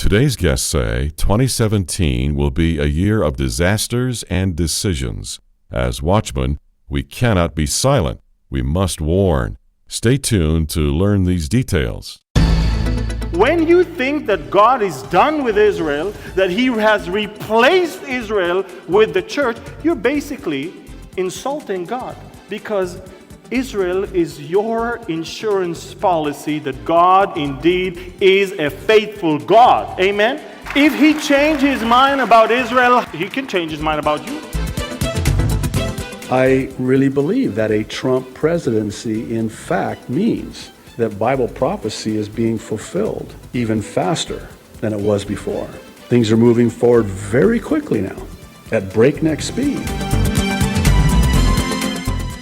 Today's guests say 2017 will be a year of disasters and decisions. As watchmen, we cannot be silent. We must warn. Stay tuned to learn these details. When you think that God is done with Israel, that He has replaced Israel with the church, you're basically insulting God, because Israel is your insurance policy that God indeed is a faithful God. Amen? If He changed His mind about Israel, He can change His mind about you. I really believe that a Trump presidency, in fact, means that Bible prophecy is being fulfilled even faster than it was before. Things are moving forward very quickly now, at breakneck speed.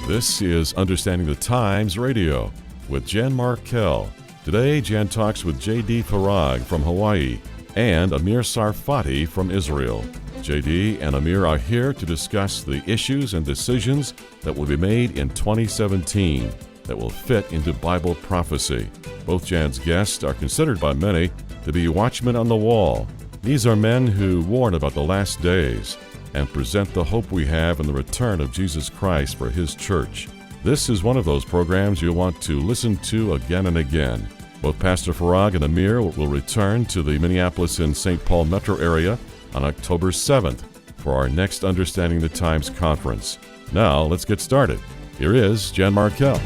This is Understanding the Times Radio with Jen Markell. Today, Jen talks with J.D. Farag from Hawaii and Amir Tsarfati from Israel. J.D. and Amir are here to discuss the issues and decisions that will be made in 2017 that will fit into Bible prophecy. Both Jan's guests are considered by many to be watchmen on the wall. These are men who warn about the last days and present the hope we have in the return of Jesus Christ for His church. This is one of those programs you'll want to listen to again and again. Both Pastor Farag and Amir will return to the Minneapolis and St. Paul metro area on October 7th for our next Understanding the Times conference. Now, let's get started. Here is Jen Markell.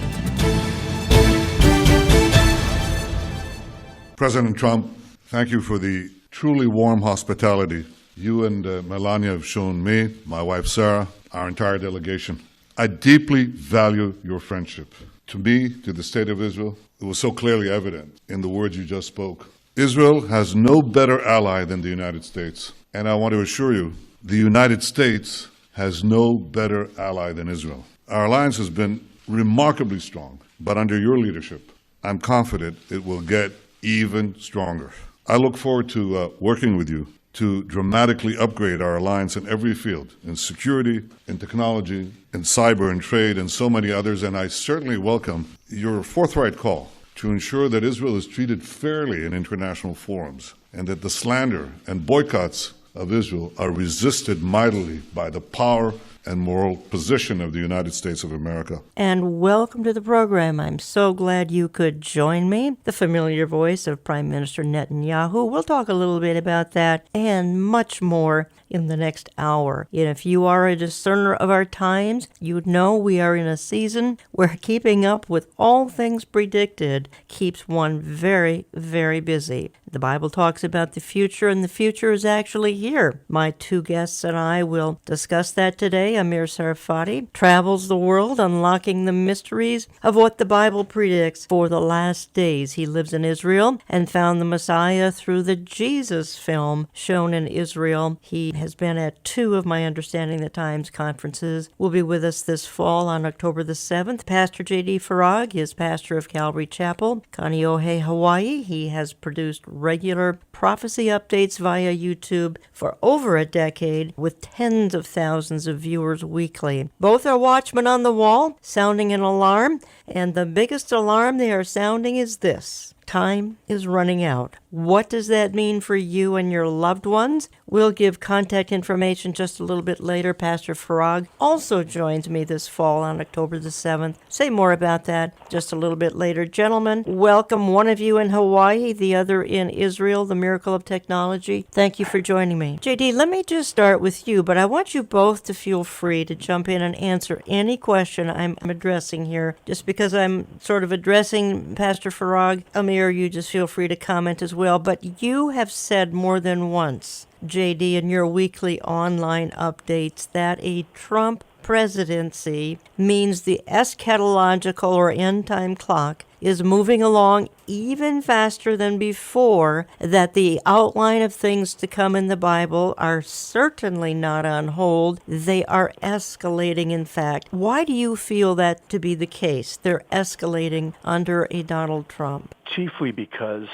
President Trump, thank you for the truly warm hospitality you and Melania have shown me, my wife Sarah, our entire delegation. I deeply value your friendship. To me, to the state of Israel, it was so clearly evident in the words you just spoke. Israel has no better ally than the United States. And I want to assure you, the United States has no better ally than Israel. Our alliance has been remarkably strong, but under your leadership, I'm confident it will get even stronger. I look forward to working with you to dramatically upgrade our alliance in every field, in security, in technology, in cyber and trade, and so many others, and I certainly welcome your forthright call to ensure that Israel is treated fairly in international forums, and that the slander and boycotts of Israel are resisted mightily by the power and moral position of the United States of America. And welcome to the program. I'm so glad you could join me. The familiar voice of Prime Minister Netanyahu. We'll talk a little bit about that and much more in the next hour. And if you are a discerner of our times, you'd know we are in a season where keeping up with all things predicted keeps one very, very busy. The Bible talks about the future, and the future is actually here. My two guests and I will discuss that today. Amir Tsarfati travels the world unlocking the mysteries of what the Bible predicts for the last days. He lives in Israel and found the Messiah through the Jesus film shown in Israel. He has been at two of my Understanding the Times conferences. Will be with us this fall on October the 7th. Pastor J.D. Farag is pastor of Calvary Chapel, Kaneohe, Hawaii. He has produced regular prophecy updates via YouTube for over a decade with tens of thousands of viewers weekly. Both are watchmen on the wall, sounding an alarm, and the biggest alarm they are sounding is this: time is running out. What does that mean for you and your loved ones? We'll give contact information just a little bit later. Pastor Farag also joins me this fall on October the 7th. Say more about that just a little bit later. Gentlemen, welcome, one of you in Hawaii, the other in Israel, the miracle of technology. Thank you for joining me. JD, let me just start with you, but I want you both to feel free to jump in and answer any question I'm addressing here. Just because I'm sort of addressing Pastor Farag, Amir, you just feel free to comment as well. But you have said more than once, JD, in your weekly online updates, that a Trump presidency means the eschatological or end-time clock is moving along even faster than before, that the outline of things to come in the Bible are certainly not on hold. They are escalating, in fact. Why do you feel that to be the case? They're escalating under a Donald Trump. Chiefly because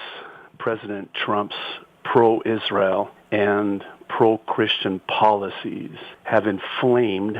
President Trump's pro-Israel and pro-Christian policies have inflamed,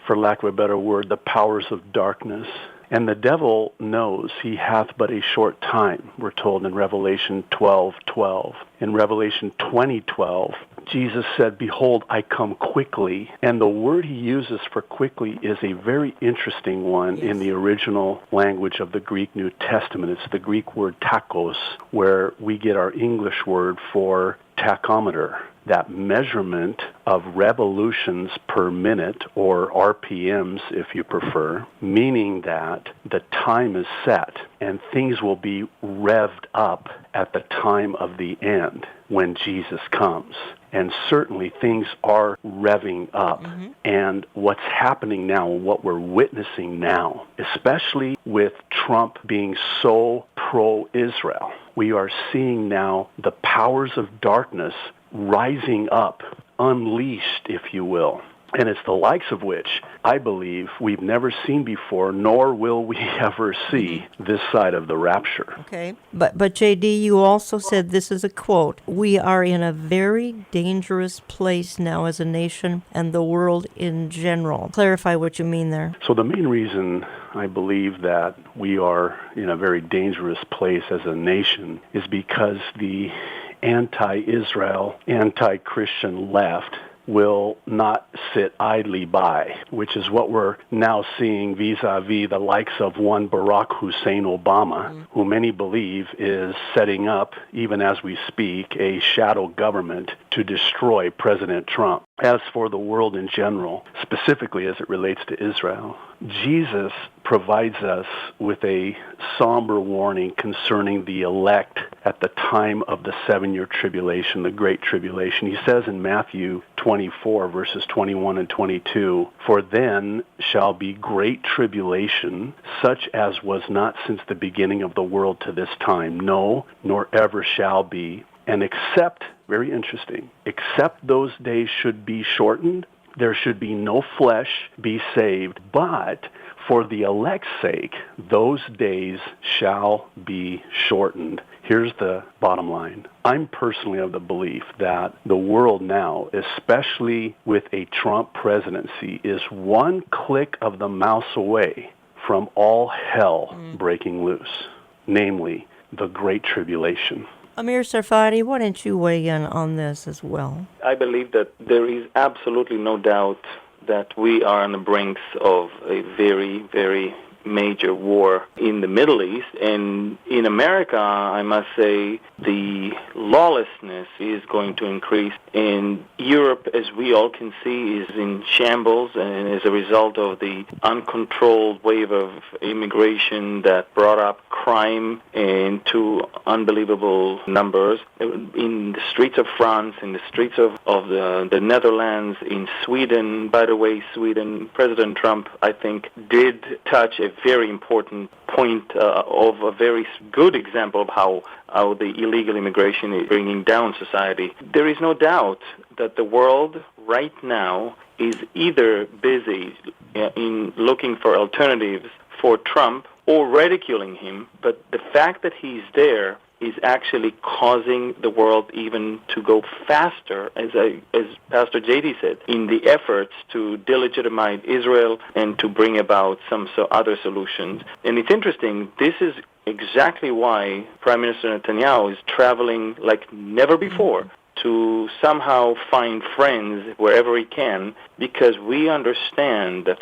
for lack of a better word, the powers of darkness And the devil knows he hath but a short time, we're told in Revelation 12:12. In Revelation 20:12, Jesus said, "Behold, I come quickly." And the word he uses for quickly is a very interesting one in the original language of the Greek New Testament. It's the Greek word tachos, where we get our English word for tachometer, that measurement of revolutions per minute, or RPMs if you prefer, meaning that the time is set and things will be revved up at the time of the end when Jesus comes. And certainly things are revving up. And what's happening now, what we're witnessing now, especially with Trump being so pro-Israel, we are seeing now the powers of darkness rising up, unleashed, if you will. And it's the likes of which I believe we've never seen before, nor will we ever see this side of the rapture. Okay. But JD, you also said, this is a quote, "We are in a very dangerous place now as a nation and the world in general." Clarify what you mean there. So the main reason I believe that we are in a very dangerous place as a nation is because the anti-Israel, anti-Christian left will not sit idly by, which is what we're now seeing vis-a-vis the likes of one Barack Hussein Obama, who many believe is setting up, even as we speak, a shadow government to destroy President Trump. As for the world in general, specifically as it relates to Israel, Jesus provides us with a somber warning concerning the elect at the time of the 7-year tribulation, the Great Tribulation. He says in Matthew 24, verses 21 and 22, "For then shall be great tribulation, such as was not since the beginning of the world to this time, no, nor ever shall be. And except," very interesting, "except those days should be shortened, there should be no flesh be saved, but for the elect's sake, those days shall be shortened." Here's the bottom line. I'm personally of the belief that the world now, especially with a Trump presidency, is one click of the mouse away from all hell breaking loose, namely the Great Tribulation. Amir Tsarfati, why don't you weigh in on this as well? I believe that there is absolutely no doubt that we are on the brinks of a very, very major war in the Middle East. And in America, I must say, the lawlessness is going to increase. And Europe, as we all can see, is in shambles, and as a result of the uncontrolled wave of immigration that brought up crime into unbelievable numbers. In the streets of France, in the streets of the Netherlands, in Sweden, by the way, Sweden, President Trump, I think, did touch a very important point of a very good example of how the illegal immigration is bringing down society. There is no doubt that the world right now is either busy in looking for alternatives for Trump or ridiculing him, but the fact that he's there is actually causing the world even to go faster, as Pastor JD said, in the efforts to delegitimize Israel and to bring about some other solutions. And it's interesting, this is exactly why Prime Minister Netanyahu is traveling like never before to somehow find friends wherever he can, because we understand that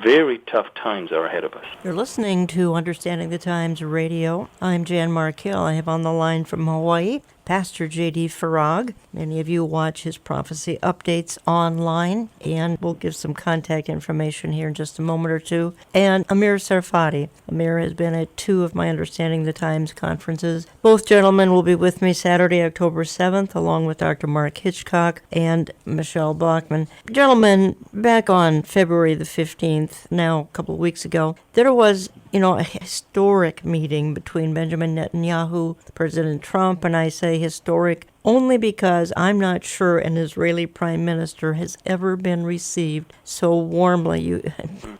very tough times are ahead of us. You're listening to Understanding the Times Radio. I'm Jan Markell. I have on the line from Hawaii Pastor J.D. Farag. Many of you watch his prophecy updates online, and we'll give some contact information here in just a moment or two. And Amir Tsarfati. Amir has been at 2 of my Understanding the Times conferences. Both gentlemen will be with me Saturday, October 7th, along with Dr. Mark Hitchcock and Michelle Bachman. Gentlemen, back on February the 15th, now a couple of weeks ago, there was a historic meeting between Benjamin Netanyahu, President Trump, and I say historic only because I'm not sure an Israeli prime minister has ever been received so warmly.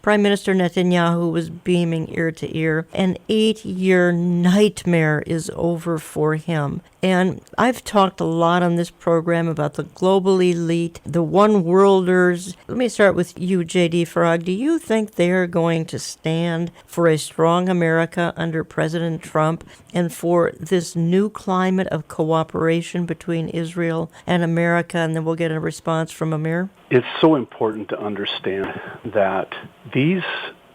Prime Minister Netanyahu was beaming ear to ear. An 8-year nightmare is over for him. And I've talked a lot on this program about the global elite, the one-worlders. Let me start with you, J.D. Farag. Do you think they're going to stand for a strong America under President Trump and for this new climate of cooperation between Israel and America? And then we'll get a response from Amir. It's so important to understand that these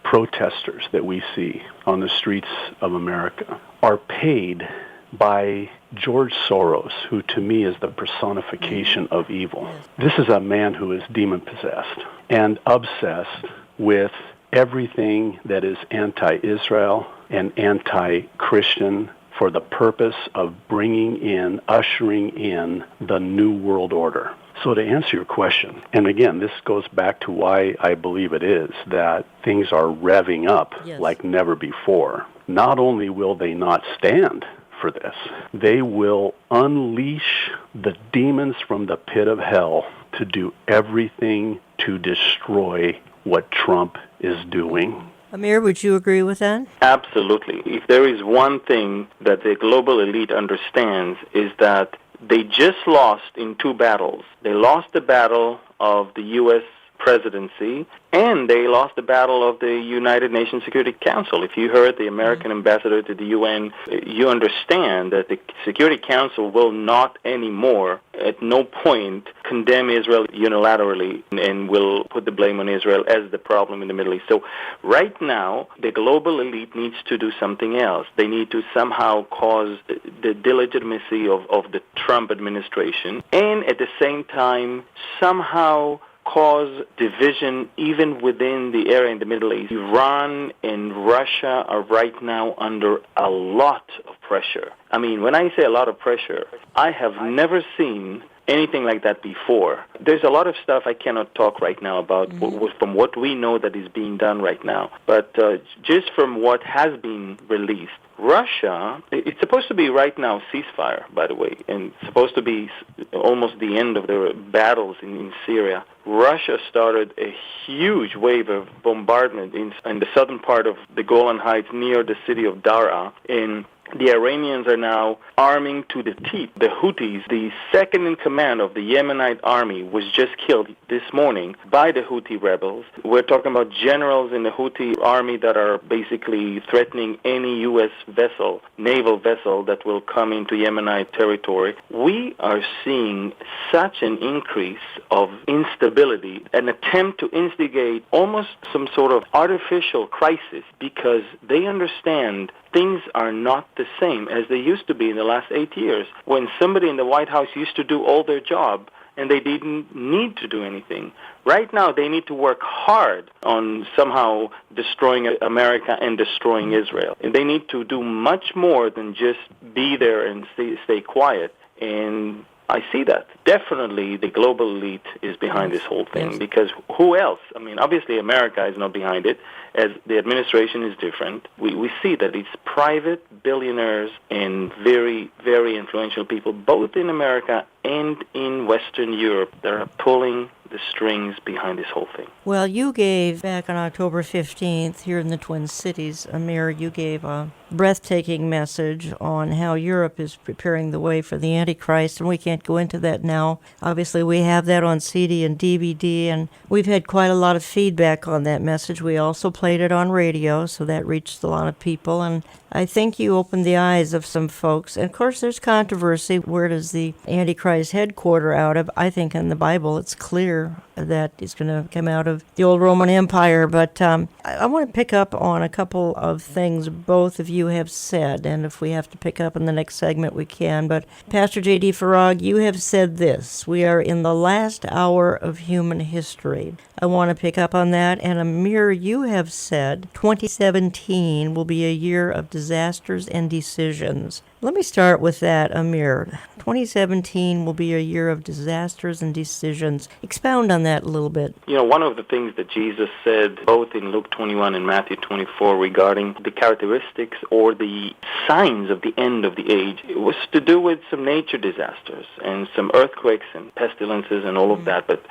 protesters that we see on the streets of America are paid by George Soros, who to me is the personification of evil. This is a man who is demon-possessed and obsessed with everything that is anti-Israel and anti-Christian for the purpose of ushering in the New World Order. So to answer your question, and again, this goes back to why I believe it is that things are revving up like never before. Not only will they not stand for this, they will unleash the demons from the pit of hell to do everything to destroy what Trump is doing. Amir, would you agree with that? Absolutely. If there is one thing that the global elite understands is that they just lost in 2 battles. They lost the battle of the U.S. presidency, and they lost the battle of the United Nations Security Council. If you heard the American ambassador to the UN, you understand that the Security Council will not anymore, at no point, condemn Israel unilaterally and will put the blame on Israel as the problem in the Middle East. So right now, the global elite needs to do something else. They need to somehow cause the delegitimacy of the Trump administration, and at the same time, somehow cause division even within the area in the Middle East. Iran and Russia are right now under a lot of pressure. I mean, when I say a lot of pressure, I have never seen anything like that before. There's a lot of stuff I cannot talk right now about from what we know that is being done right now. But just from what has been released, Russia, it's supposed to be right now ceasefire, by the way, and supposed to be almost the end of the battles in Syria. Russia started a huge wave of bombardment in the southern part of the Golan Heights near the city of Daraa, and the Iranians are now arming to the teeth. The Houthis, the second in command of the Yemenite army, was just killed this morning by the Houthi rebels. We're talking about generals in the Houthi army that are basically threatening any U.S. vessel, naval vessel that will come into Yemenite territory. We are seeing such an increase of instability, an attempt to instigate almost some sort of artificial crisis, because they understand things are not the same as they used to be in the last 8 years, when somebody in the White House used to do all their job and they didn't need to do anything. Right now, they need to work hard on somehow destroying America and destroying Israel. And they need to do much more than just be there and stay quiet. And I see that. Definitely the global elite is behind this whole thing, because who else? I mean, obviously America is not behind it, as the administration is different. We see that it's private billionaires and very, very influential people, both in America and in Western Europe, that are pulling the strings behind this whole thing. Well, you gave, back on October 15th, here in the Twin Cities, Amir, you gave a breathtaking message on how Europe is preparing the way for the Antichrist, and we can't go into that now. Obviously, we have that on CD and DVD, and we've had quite a lot of feedback on that message. We also played it on radio, so that reached a lot of people, and I think you opened the eyes of some folks. And of course, there's controversy. Where does the Antichrist headquarter out of? I think in the Bible it's clear that it's going to come out of the old Roman Empire. But I want to pick up on a couple of things both of you have said, and if we have to pick up in the next segment, we can. But Pastor J.D. Farag, you have said this: we are in the last hour of human history. I want to pick up on that. And Amir, you have said 2017 will be a year of disasters and decisions. Let me start with that, Amir. 2017 will be a year of disasters and decisions. Expound on that a little bit. You know, one of the things that Jesus said both in Luke 21 and Matthew 24 regarding the characteristics or the signs of the end of the age, it was to do with some nature disasters and some earthquakes and pestilences and all of that. But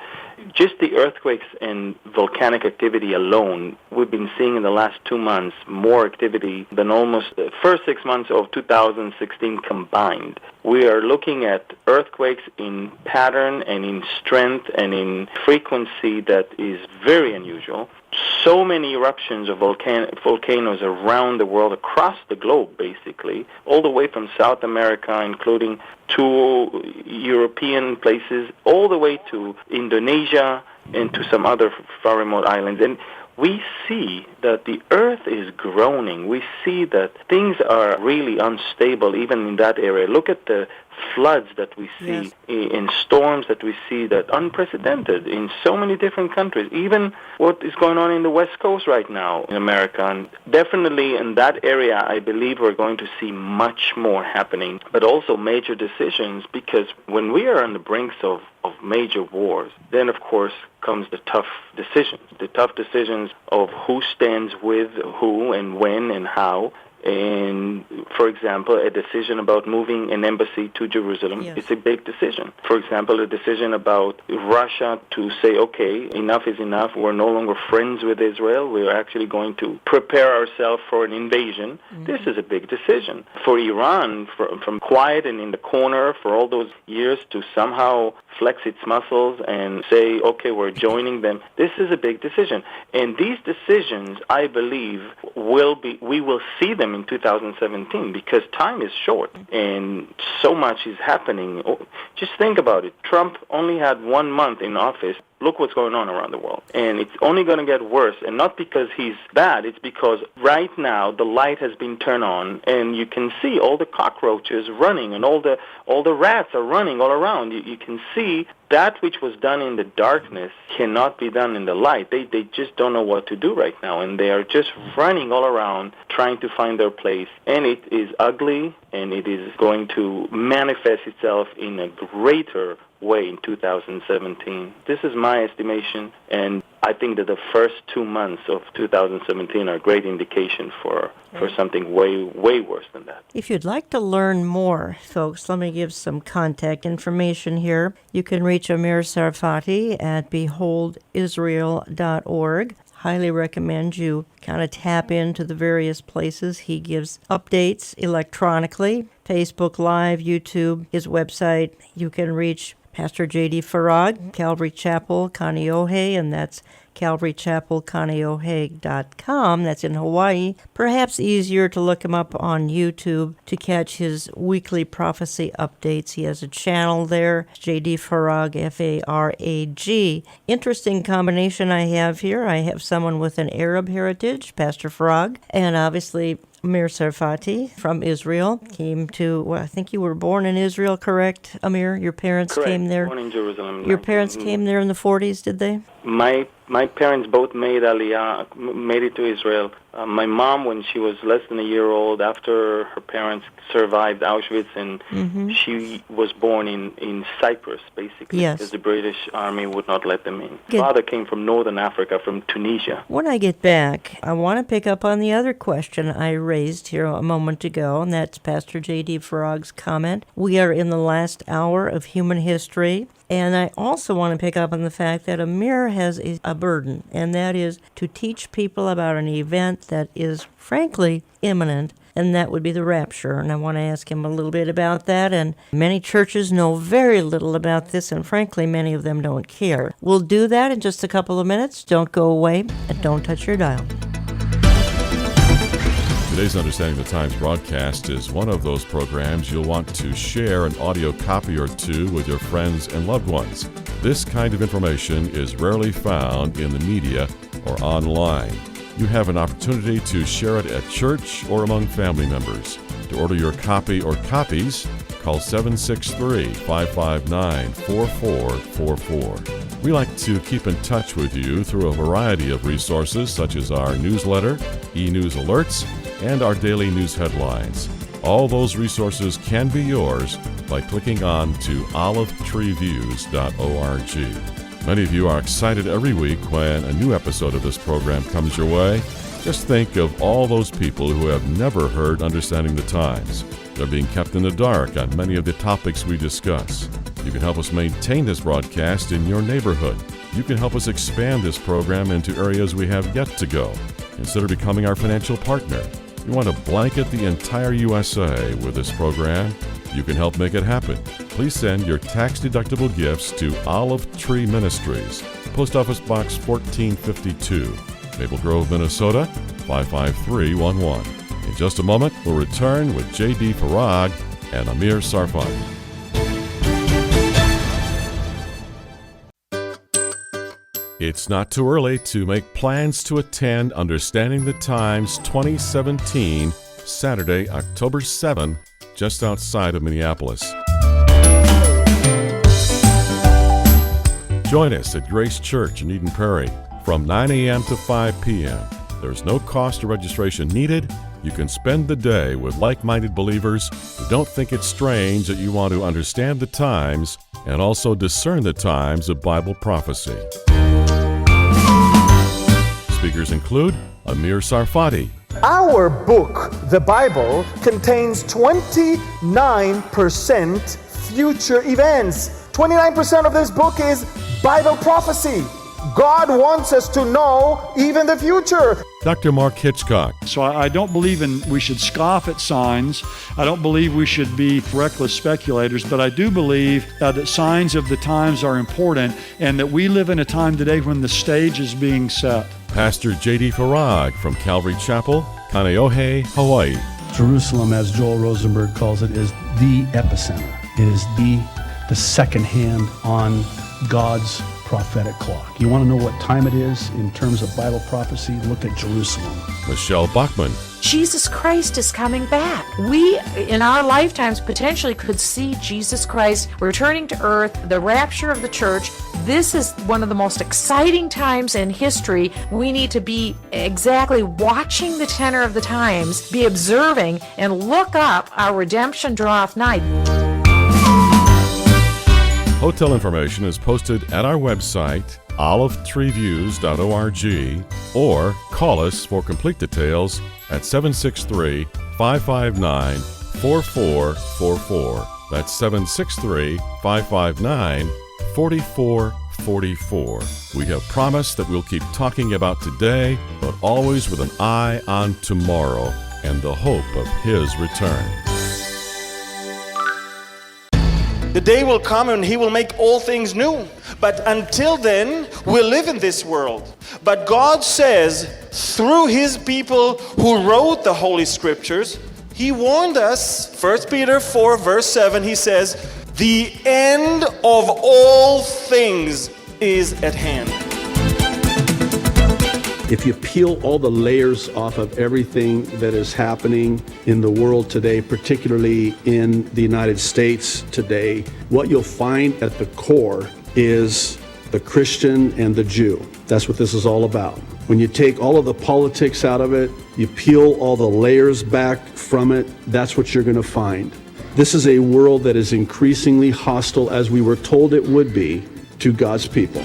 just the earthquakes and volcanic activity alone, we've been seeing in the last 2 months more activity than almost the first 6 months of 2016 combined. We are looking at earthquakes in pattern and in strength and in frequency that is very unusual. So many eruptions of volcanoes around the world, across the globe, basically, all the way from South America, including 2 European places, all the way to Indonesia and to some other far remote islands. And we see that the earth is groaning. We see that things are really unstable even in that area. Look at the floods that we see, in storms that we see, that unprecedented in so many different countries. Even what is going on in the West Coast right now in America. And definitely in that area, I believe we're going to see much more happening, but also major decisions, because when we are on the brinks of major wars, then of course comes the tough decisions of who stands with who and when and how. And, for example, a decision about moving an embassy to Jerusalem, it's a big decision. For example, a decision about Russia to say, okay, enough is enough. We're no longer friends with Israel. We're actually going to prepare ourselves for an invasion. This is a big decision. For Iran, from quiet and in the corner for all those years to somehow flex its muscles and say, okay, we're joining them, this is a big decision. And these decisions, I believe, we will see them in 2017, because time is short and so much is happening. Just think about it. Trump only had 1 month in office. Look what's going on around the world. And it's only going to get worse. And not because he's bad. It's because right now the light has been turned on, and you can see all the cockroaches running, and all the rats are running all around. You can see that which was done in the darkness cannot be done in the light. They just don't know what to do right now. And they are just running all around trying to find their place. And it is ugly, and it is going to manifest itself in a greater way in 2017. This is my estimation, and I think that the first 2 months of 2017 are a great indication for something way, way worse than that. If you'd like to learn more, folks, let me give some contact information here. You can reach Amir Tsarfati at beholdisrael.org. Highly recommend you kind of tap into the various places. He gives updates electronically, Facebook Live, YouTube, his website. You can reach Pastor J.D. Farag, Calvary Chapel, Kaneohe, and that's calvarychapelkaneohe.com. That's in Hawaii. Perhaps easier to look him up on YouTube to catch his weekly prophecy updates. He has a channel there, J.D. Farag, F-A-R-A-G. Interesting combination I have here. I have someone with an Arab heritage, Pastor Farag, and obviously Amir Tsarfati from Israel. Came to, well, I think you were born in Israel, correct, Amir? Your parents came there? Born in Jerusalem. Your parents came there in the 40s, did they? My parents both made Aliyah, made it to Israel. My mom, when she was less than a year old, after her parents survived Auschwitz, and she was born in Cyprus, basically, because the British Army would not let them in. Father came from northern Africa, from Tunisia. When I get back, I want to pick up on the other question I raised here a moment ago, and that's Pastor J.D. Farag's comment. We are in the last hour of human history. And I also want to pick up on the fact that Amir has a burden, and that is to teach people about an event that is, frankly, imminent, and that would be the rapture. And I want to ask him a little bit about that. And many churches know very little about this, and frankly, many of them don't care. We'll do that in just a couple of minutes. Don't go away, and don't touch your dial. Today's Understanding the Times broadcast is one of those programs you'll want to share an audio copy or two with your friends and loved ones. This kind of information is rarely found in the media or online. You have an opportunity to share it at church or among family members. To order your copy or copies, call 763-559-4444. We like to keep in touch with you through a variety of resources such as our newsletter, e-news alerts, and our daily news headlines. All those resources can be yours by clicking on to olivetreeviews.org. Many of you are excited every week when a new episode of this program comes your way. Just think of all those people who have never heard Understanding the Times. They're being kept in the dark on many of the topics we discuss. You can help us maintain this broadcast in your neighborhood. You can help us expand this program into areas we have yet to go. Consider becoming our financial partner. You want to blanket the entire USA with this program? You can help make it happen. Please send your tax-deductible gifts to Olive Tree Ministries, Post Office Box 1452, Maple Grove, Minnesota 55311. In just a moment, we'll return with J.D. Farag and Amir Tsarfati. It's not too early to make plans to attend Understanding the Times 2017, Saturday, October 7, just outside of Minneapolis. Join us at Grace Church in Eden Prairie from 9 a.m. to 5 p.m. There's no cost or registration needed. You can spend the day with like-minded believers who don't think it's strange that you want to understand the times and also discern the times of Bible prophecy. Speakers include Amir Tsarfati. Our book, the Bible, contains 29% future events. 29% of this book is Bible prophecy. God wants us to know even the future. Dr. Mark Hitchcock. So I don't believe we should scoff at signs. I don't believe we should be reckless speculators, but I do believe that signs of the times are important and that we live in a time today when the stage is being set. Pastor J.D. Farag from Calvary Chapel, Kaneohe, Hawaii. Jerusalem, as Joel Rosenberg calls it, is the epicenter. It is the second hand on God's prophetic clock. You want to know what time it is in terms of Bible prophecy? Look at Jerusalem. Michelle Bachman. Jesus Christ is coming back. We, in our lifetimes, potentially could see Jesus Christ returning to earth, the rapture of the church. This is one of the most exciting times in history. We need to be exactly watching the tenor of the times, be observing, and look up our redemption draw-off night. Hotel information is posted at our website, olivetreeviews.org, or call us for complete details at 763-559-4444. That's 763-559-4444. We have promised that we'll keep talking about today, but always with an eye on tomorrow and the hope of His return. The day will come and He will make all things new. But until then, we'll live in this world. But God says, through His people who wrote the Holy Scriptures, He warned us, 1 Peter 4, verse 7, He says, the end of all things is at hand. If you peel all the layers off of everything that is happening in the world today, particularly in the United States today, what you'll find at the core is the Christian and the Jew. That's what this is all about. When you take all of the politics out of it, you peel all the layers back from it, that's what you're going to find. This is a world that is increasingly hostile, as we were told it would be, to God's people.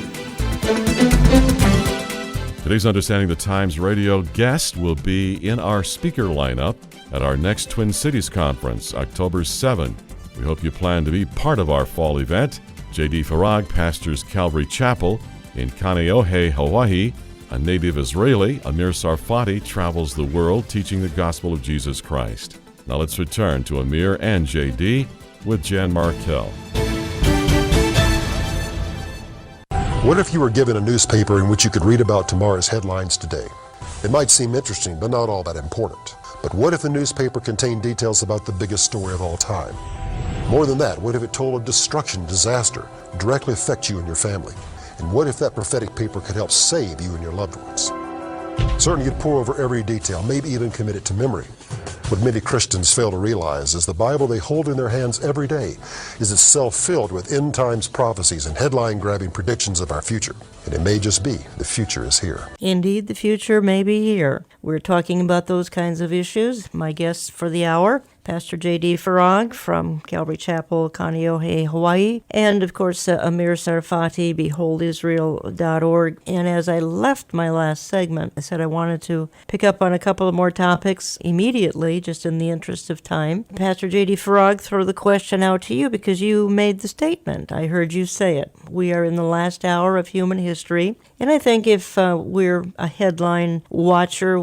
Today's Understanding the Times radio guest will be in our speaker lineup at our next Twin Cities Conference, October 7. We hope you plan to be part of our fall event. J.D. Farag pastors Calvary Chapel in Kaneohe, Hawaii. A native Israeli, Amir Tsarfati, travels the world teaching the gospel of Jesus Christ. Now let's return to Amir and J.D. with Jan Markell. What if you were given a newspaper in which you could read about tomorrow's headlines today? It might seem interesting, but not all that important. But what if the newspaper contained details about the biggest story of all time? More than that, what if it told of destruction, disaster, directly affect you and your family? And what if that prophetic paper could help save you and your loved ones? Certainly you'd pore over every detail, maybe even commit it to memory. What many Christians fail to realize is the Bible they hold in their hands every day is itself filled with end times prophecies and headline-grabbing predictions of our future. And it may just be the future is here. Indeed, the future may be here. We're talking about those kinds of issues. My guest for the hour, Pastor J.D. Farag from Calvary Chapel, Kaneohe, Hawaii, and of course Amir Tsarfati, beholdisrael.org. And as I left my last segment, I said I wanted to pick up on a couple of more topics immediately, just in the interest of time. Pastor J.D. Farag, throw the question out to you because you made the statement. I heard you say it. We are in the last hour of human history, and I think if we're a headline watcher,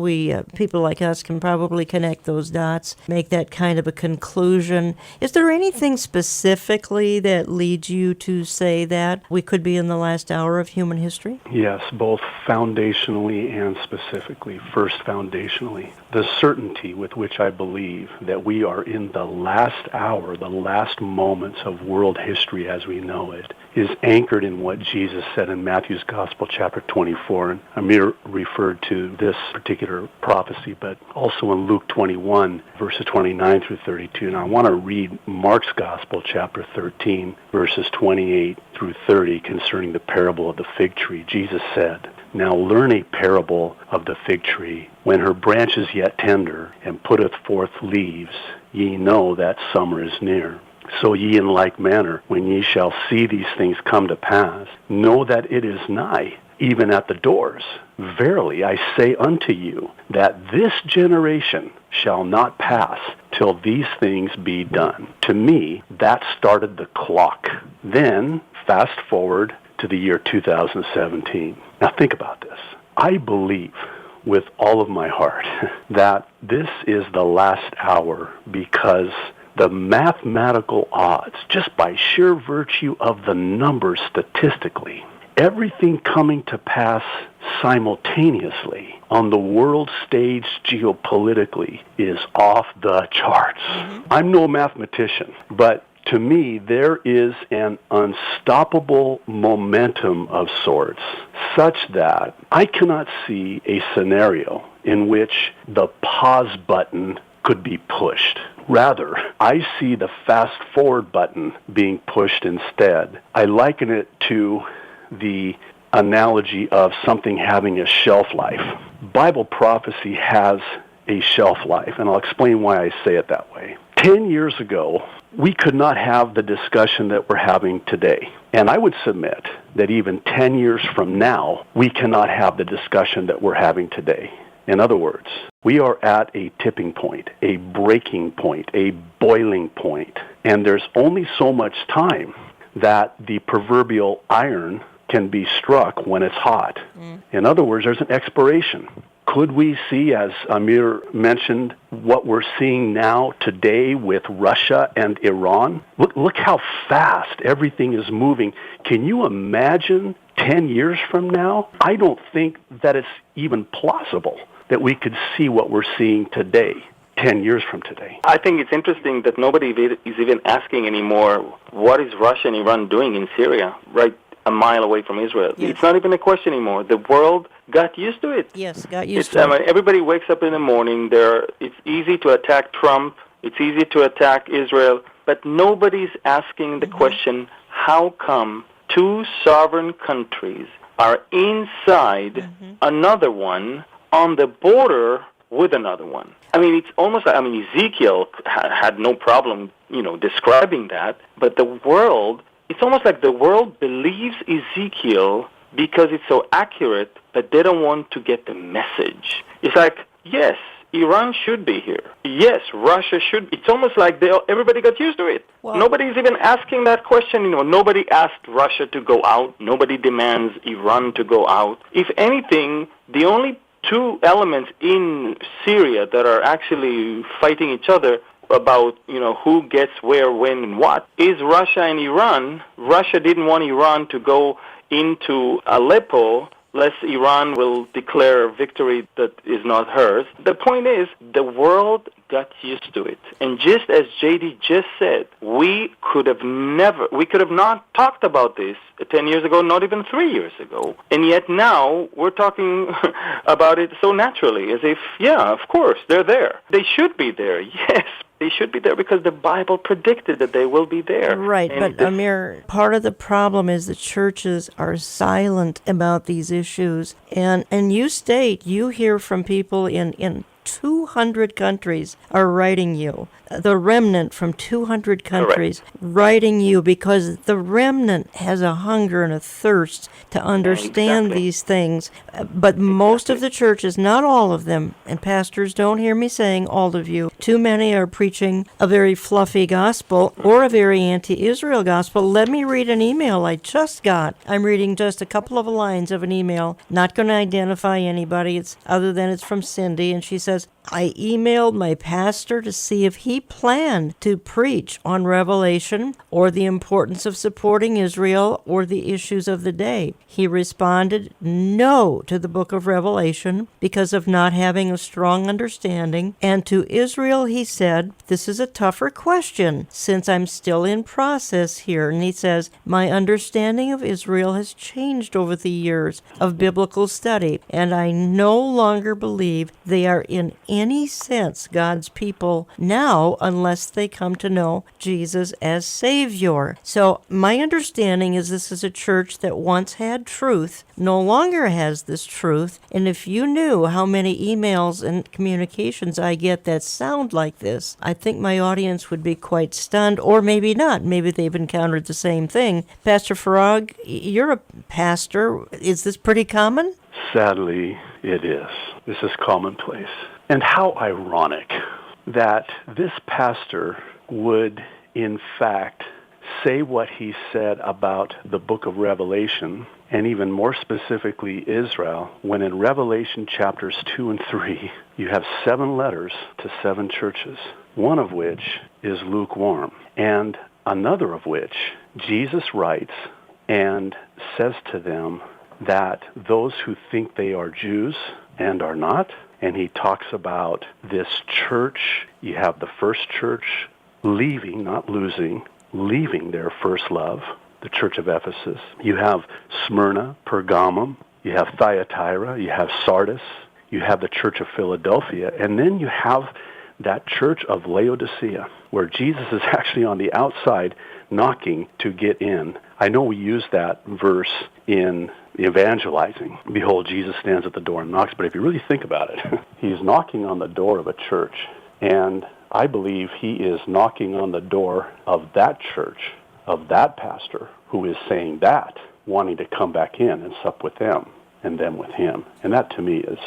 people like us can probably connect those dots, make that kind of a conclusion. Is there anything specifically that leads you to say that we could be in the last hour of human history? Yes, both foundationally and specifically. First, foundationally, the certainty with which I believe that we are in the last hour, the last moments of world history as we know it, is anchored in what Jesus said in Matthew's Gospel, chapter 24. And Amir referred to this particular prophecy, but also in Luke 21, verses 29 through 32. And I want to read Mark's Gospel, chapter 13, verses 28 through 30, concerning the parable of the fig tree. Jesus said, "Now learn a parable of the fig tree. When her branch is yet tender, and putteth forth leaves, ye know that summer is near. So ye in like manner, when ye shall see these things come to pass, know that it is nigh, even at the doors. Verily I say unto you, that this generation shall not pass till these things be done." To me, that started the clock. Then, fast forward to the year 2017. Now think about this. I believe with all of my heart that this is the last hour because the mathematical odds, just by sheer virtue of the numbers statistically, everything coming to pass simultaneously on the world stage geopolitically is off the charts. I'm no mathematician, but to me, there is an unstoppable momentum of sorts, such that I cannot see a scenario in which the pause button could be pushed. Rather, I see the fast forward button being pushed instead. I liken it to the analogy of something having a shelf life. Bible prophecy has a shelf life, and I'll explain why I say it that way. 10 years ago, we could not have the discussion that we're having today. And I would submit that even 10 years from now, we cannot have the discussion that we're having today. In other words, we are at a tipping point, a breaking point, a boiling point, and there's only so much time that the proverbial iron can be struck when it's hot. In other words, there's an expiration. Could we see, as Amir mentioned, what we're seeing now today with Russia and Iran? Look how fast everything is moving. Can you imagine 10 years from now? I don't think that it's even plausible that we could see what we're seeing today, 10 years from today. I think it's interesting that nobody is even asking anymore, what is Russia and Iran doing in Syria, right a mile away from Israel? Yes. It's not even a question anymore. The world got used to it. Yes, got used to it. Everybody wakes up in the morning. It's easy to attack Trump. It's easy to attack Israel. But nobody's asking the question, how come two sovereign countries are inside another one on the border with another one? I mean, it's almost like, Ezekiel had no problem, describing that. But the world, it's almost like the world believes Ezekiel because it's so accurate, but they don't want to get the message. It's like, yes, Iran should be here. Yes, Russia should. It's almost like everybody got used to it. Well, nobody's even asking that question. Nobody asked Russia to go out. Nobody demands Iran to go out. If anything, the only two elements in Syria that are actually fighting each other about, who gets where, when, and what, is Russia and Iran. Russia didn't want Iran to go into Aleppo, lest Iran will declare victory that is not hers. The point is, the world got used to it. And just as JD just said, we could have not talked about this 10 years ago, not even 3 years ago. And yet now we're talking about it so naturally, as if, yeah, of course, they're there. They should be there, yes. They should be there because the Bible predicted that they will be there. Right, but Amir, part of the problem is the churches are silent about these issues. And you state, you hear from people in 200 countries are writing you. The remnant from 200 countries writing you, because the remnant has a hunger and a thirst to understand these things. But most of the churches, not all of them, and pastors, don't hear me saying all of you, too many are preaching a very fluffy gospel or a very anti-Israel gospel. Let me read an email I just got. I'm reading just a couple of lines of an email, not going to identify anybody, other than it's from Cindy, and she says, I emailed my pastor to see if he planned to preach on Revelation or the importance of supporting Israel or the issues of the day. He responded no to the book of Revelation because of not having a strong understanding, and to Israel he said, this is a tougher question since I'm still in process here. And he says, my understanding of Israel has changed over the years of biblical study, and I no longer believe they are in any sense God's people now unless they come to know Jesus as Savior. So my understanding is this is a church that once had truth, no longer has this truth, and if you knew how many emails and communications I get that sound like this, I think my audience would be quite stunned, or maybe not. Maybe they've encountered the same thing. Pastor Farag, you're a pastor. Is this pretty common? Sadly, it is. This is commonplace. And how ironic that this pastor would, in fact, say what he said about the book of Revelation, and even more specifically Israel, when in Revelation chapters 2 and 3, you have 7 letters to 7 churches, one of which is lukewarm, and another of which Jesus writes and says to them that those who think they are Jews and are not, and he talks about this church. You have the first church leaving, not losing, leaving their first love, the church of Ephesus. You have Smyrna, Pergamum, you have Thyatira, you have Sardis, you have the church of Philadelphia, and then you have that church of Laodicea, where Jesus is actually on the outside knocking to get in. I know we use that verse in evangelizing. Behold, Jesus stands at the door and knocks. But if you really think about it, he's knocking on the door of a church. And I believe he is knocking on the door of that church, of that pastor who is saying that, wanting to come back in and sup with them and them with him. And that to me is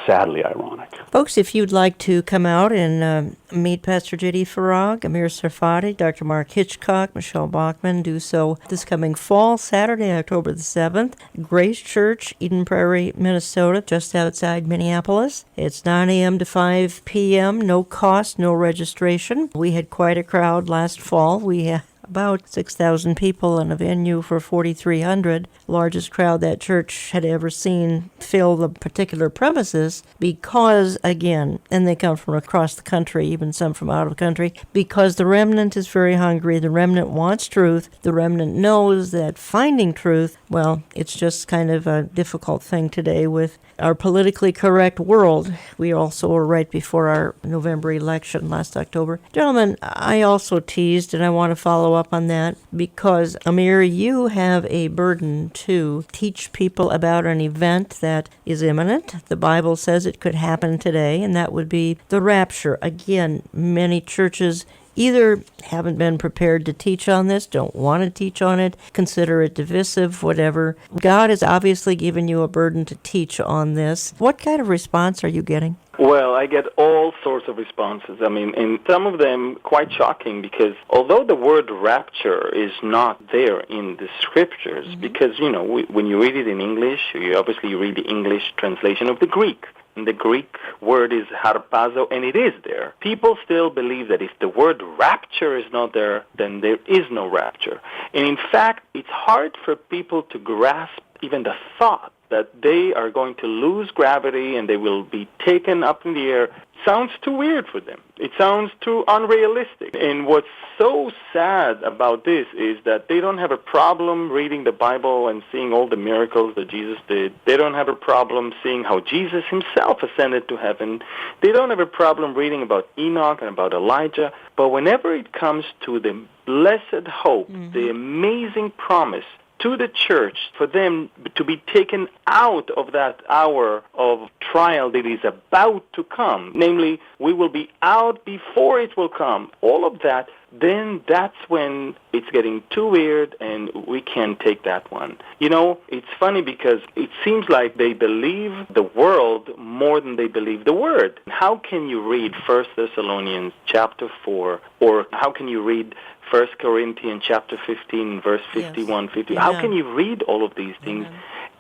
sadly ironic. Folks, if you'd like to come out and meet Pastor J.D. Farag, Amir Tsarfati, Dr. Mark Hitchcock, Michelle Bachman, do so this coming fall, Saturday, October the 7th, Grace Church, Eden Prairie, Minnesota, just outside Minneapolis. It's 9 a.m. to 5 p.m., no cost, no registration. We had quite a crowd last fall. We had about 6,000 people in a venue for 4,300, largest crowd that church had ever seen fill the particular premises, because, again, and they come from across the country, even some from out of the country, because the remnant is very hungry, the remnant wants truth, the remnant knows that finding truth, well, it's just kind of a difficult thing today with our politically correct world. We also were right before our November election last October. Gentlemen, I also teased, and I want to follow up on that, because, Amir, you have a burden to teach people about an event that is imminent. The Bible says it could happen today, and that would be the rapture. Again, many churches either haven't been prepared to teach on this, don't want to teach on it, consider it divisive, whatever. God has obviously given you a burden to teach on this. What kind of response are you getting? Well, I get all sorts of responses. I mean, and some of them quite shocking, because although the word rapture is not there in the scriptures, because, you know, when you read it in English, you obviously read the English translation of the Greek. And the Greek word is harpazo, and it is there. People still believe that if the word rapture is not there, then there is no rapture. And in fact, it's hard for people to grasp even the thought that they are going to lose gravity and they will be taken up in the air. Sounds too weird for them. It sounds too unrealistic. And what's so sad about this is that they don't have a problem reading the Bible and seeing all the miracles that Jesus did. They don't have a problem seeing how Jesus himself ascended to heaven. They don't have a problem reading about Enoch and about Elijah. But whenever it comes to the blessed hope, the amazing promise to the church, for them to be taken out of that hour of trial that is about to come, namely, we will be out before it will come, all of that, then that's when it's getting too weird and we can't take that one. You know, it's funny because it seems like they believe the world more than they believe the Word. How can you read 1 Thessalonians chapter 4, or how can you read 1 Corinthians chapter 15, verse 51, 50? How can you read all of these things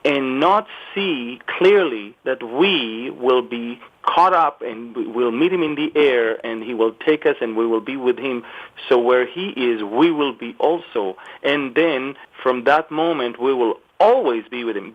and not see clearly that we will be caught up and we'll meet him in the air and he will take us and we will be with him. So where he is, we will be also. And then from that moment, we will always be with him.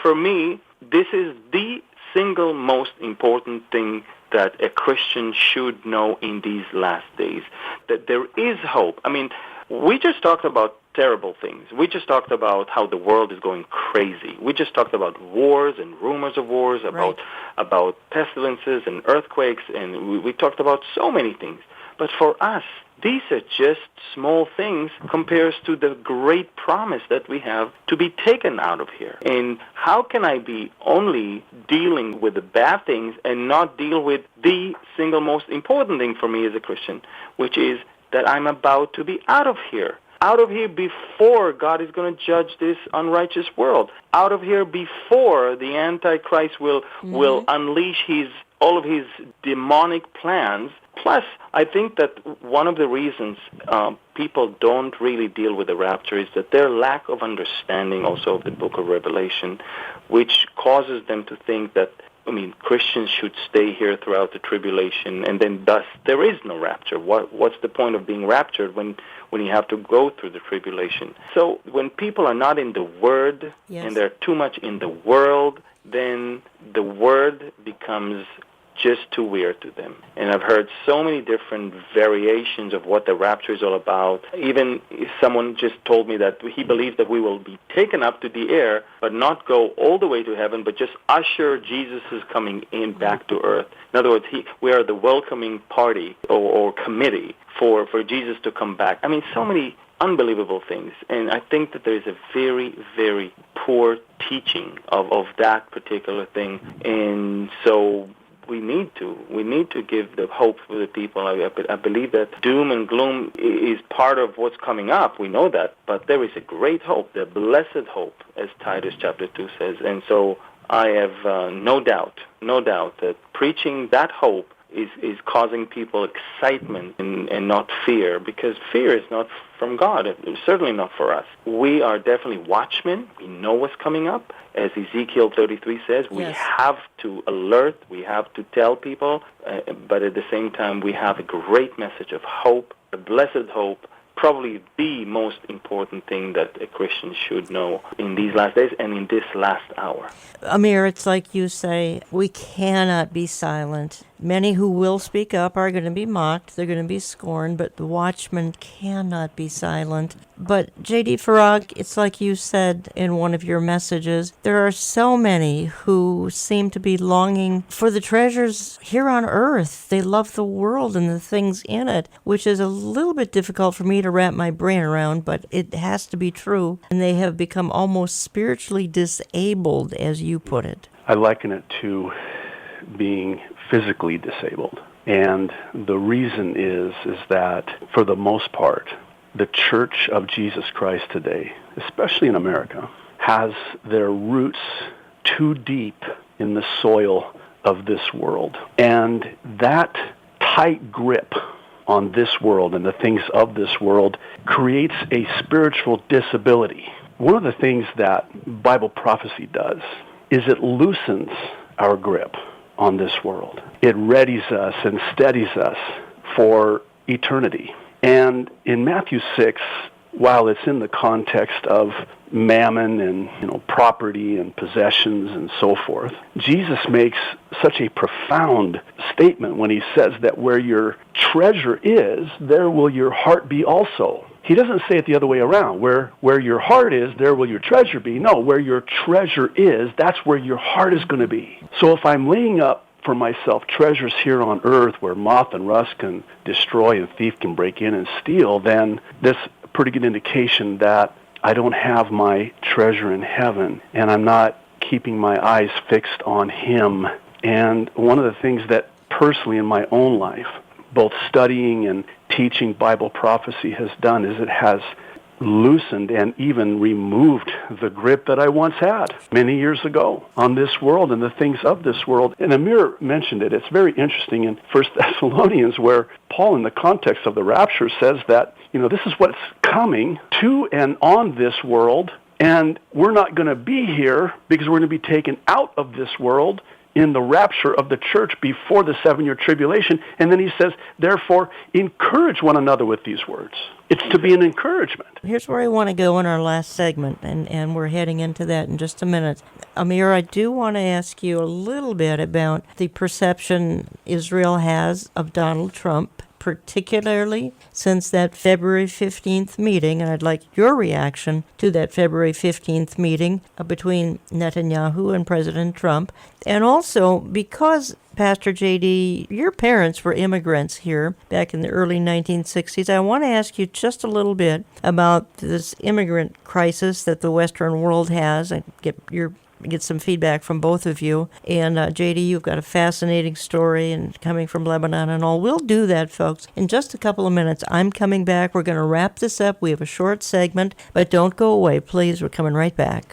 For me, this is the single most important thing that a Christian should know in these last days, that there is hope. I mean, we just talked about terrible things. We just talked about how the world is going crazy. We just talked about wars and rumors of wars, about pestilences and earthquakes, and we talked about so many things. But for us, these are just small things compared to the great promise that we have to be taken out of here. And how can I be only dealing with the bad things and not deal with the single most important thing for me as a Christian, which is that I'm about to be out of here. Out of here before God is going to judge this unrighteous world. Out of here before the Antichrist will unleash all of his demonic plans. Plus, I think that one of the reasons people don't really deal with the rapture is that their lack of understanding also of the book of Revelation, which causes them to think that, Christians should stay here throughout the tribulation, and then thus there is no rapture. What's the point of being raptured when you have to go through the tribulation? So when people are not in the Word and they're too much in the world, then the Word becomes just too weird to them. And I've heard so many different variations of what the rapture is all about. Even someone just told me that he believes that we will be taken up to the air, but not go all the way to heaven, but just usher Jesus' coming in back to earth. In other words, we are the welcoming party or committee for Jesus to come back. So many unbelievable things. And I think that there is a very, very poor teaching of that particular thing. And so we need to give the hope for the people. I believe that doom and gloom is part of what's coming up. We know that. But there is a great hope, the blessed hope, as Titus chapter 2 says. And so I have no doubt that preaching that hope is causing people excitement and not fear, because fear is not from God. It's certainly not for us. We are definitely watchmen. We know what's coming up. As Ezekiel 33 says, we have to alert, we have to tell people, but at the same time we have a great message of hope, a blessed hope, probably the most important thing that a Christian should know in these last days and in this last hour. Amir, it's like you say, we cannot be silent. Many who will speak up are going to be mocked, they're going to be scorned, but the watchmen cannot be silent. But J.D. Farag, it's like you said in one of your messages, there are so many who seem to be longing for the treasures here on earth. They love the world and the things in it, which is a little bit difficult for me to wrap my brain around, but it has to be true. And they have become almost spiritually disabled, as you put it. I liken it to being physically disabled. And the reason is that, for the most part, the Church of Jesus Christ today, especially in America, has their roots too deep in the soil of this world. And that tight grip on this world and the things of this world creates a spiritual disability. One of the things that Bible prophecy does is it loosens our grip on this world. It readies us and steadies us for eternity. And in Matthew 6, while it's in the context of mammon and property and possessions and so forth, Jesus makes such a profound statement when he says that where your treasure is, there will your heart be also. He doesn't say it the other way around. Where your heart is, there will your treasure be. No, where your treasure is, that's where your heart is going to be. So if I'm laying up for myself treasures here on earth where moth and rust can destroy and thief can break in and steal, then that's a pretty good indication that I don't have my treasure in heaven, and I'm not keeping my eyes fixed on Him. And one of the things that personally in my own life, both studying and teaching Bible prophecy has done is it has loosened and even removed the grip that I once had many years ago on this world and the things of this world. And Amir mentioned it. It's very interesting in 1 Thessalonians where Paul, in the context of the rapture, says that, this is what's coming to and on this world, and we're not going to be here because we're going to be taken out of this world in the rapture of the church before the 7-year tribulation. And then he says, therefore, encourage one another with these words. It's to be an encouragement. Here's where I want to go in our last segment, and we're heading into that in just a minute. Amir, I do want to ask you a little bit about the perception Israel has of Donald Trump, particularly since that February 15th meeting, and I'd like your reaction to that February 15th meeting between Netanyahu and President Trump. And also, because, Pastor J.D., your parents were immigrants here back in the early 1960s, I want to ask you just a little bit about this immigrant crisis that the Western world has, and get some feedback from both of you. And J.D., you've got a fascinating story and coming from Lebanon and all. We'll do that, folks, in just a couple of minutes. I'm coming back. We're going to wrap this up. We have a short segment, but don't go away, please. We're coming right back.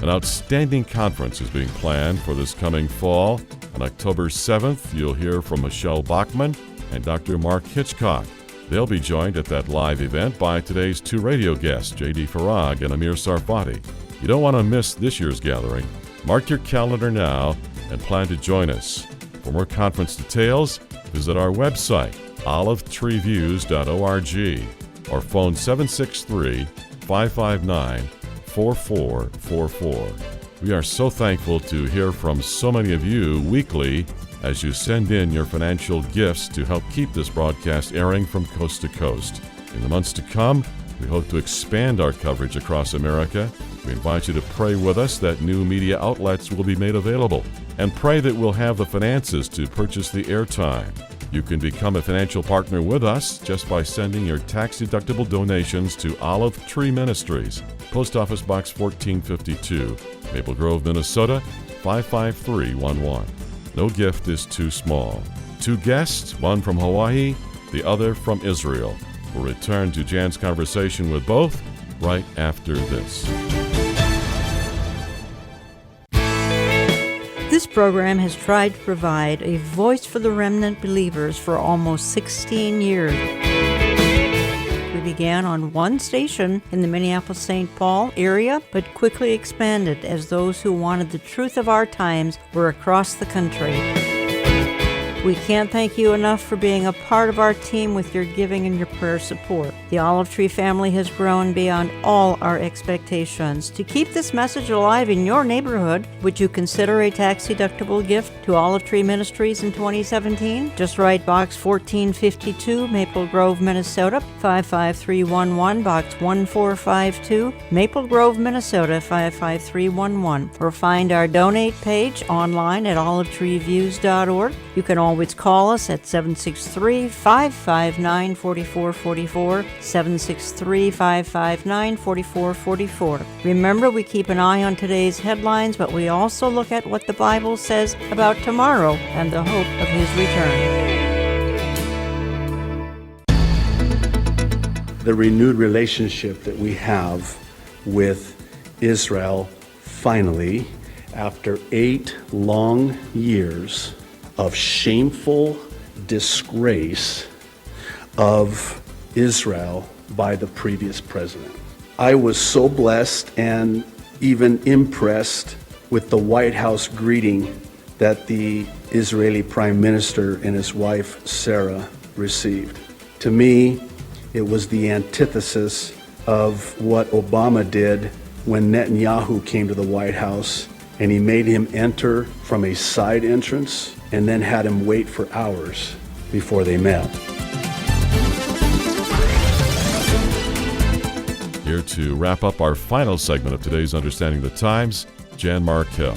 An outstanding conference is being planned for this coming fall. On October 7th, you'll hear from Michelle Bachman and Dr. Mark Hitchcock. They'll be joined at that live event by today's 2 radio guests, J.D. Farag and Amir Tsarfati. You don't want to miss this year's gathering. Mark your calendar now and plan to join us. For more conference details, visit our website, olivetreeviews.org, or phone 763-559-4444. We are so thankful to hear from so many of you weekly as you send in your financial gifts to help keep this broadcast airing from coast to coast. In the months to come, we hope to expand our coverage across America. We invite you to pray with us that new media outlets will be made available, and pray that we'll have the finances to purchase the airtime. You can become a financial partner with us just by sending your tax-deductible donations to Olive Tree Ministries, Post Office Box 1452, Maple Grove, Minnesota 55311. No gift is too small. 2 guests, one from Hawaii, the other from Israel. We'll return to Jan's conversation with both right after this. This program has tried to provide a voice for the remnant believers for almost 16 years. We began on one station in the Minneapolis-St. Paul area, but quickly expanded as those who wanted the truth of our times were across the country. We can't thank you enough for being a part of our team with your giving and your prayer support. The Olive Tree family has grown beyond all our expectations. To keep this message alive in your neighborhood, would you consider a tax-deductible gift to Olive Tree Ministries in 2017? Just write Box 1452, Maple Grove, Minnesota 55311, Box 1452, Maple Grove, Minnesota 55311, or find our donate page online at olivetreeviews.org. You can always call us at 763-559-4444, 763-559-4444. Remember, we keep an eye on today's headlines, but we also look at what the Bible says about tomorrow and the hope of His return. The renewed relationship that we have with Israel, finally, after 8 long years of shameful disgrace of Israel by the previous president. I was so blessed and even impressed with the White House greeting that the Israeli Prime Minister and his wife Sarah received. To me, it was the antithesis of what Obama did when Netanyahu came to the White House and he made him enter from a side entrance and then had him wait for hours before they met. Here to wrap up our final segment of today's Understanding the Times, Jan Markell.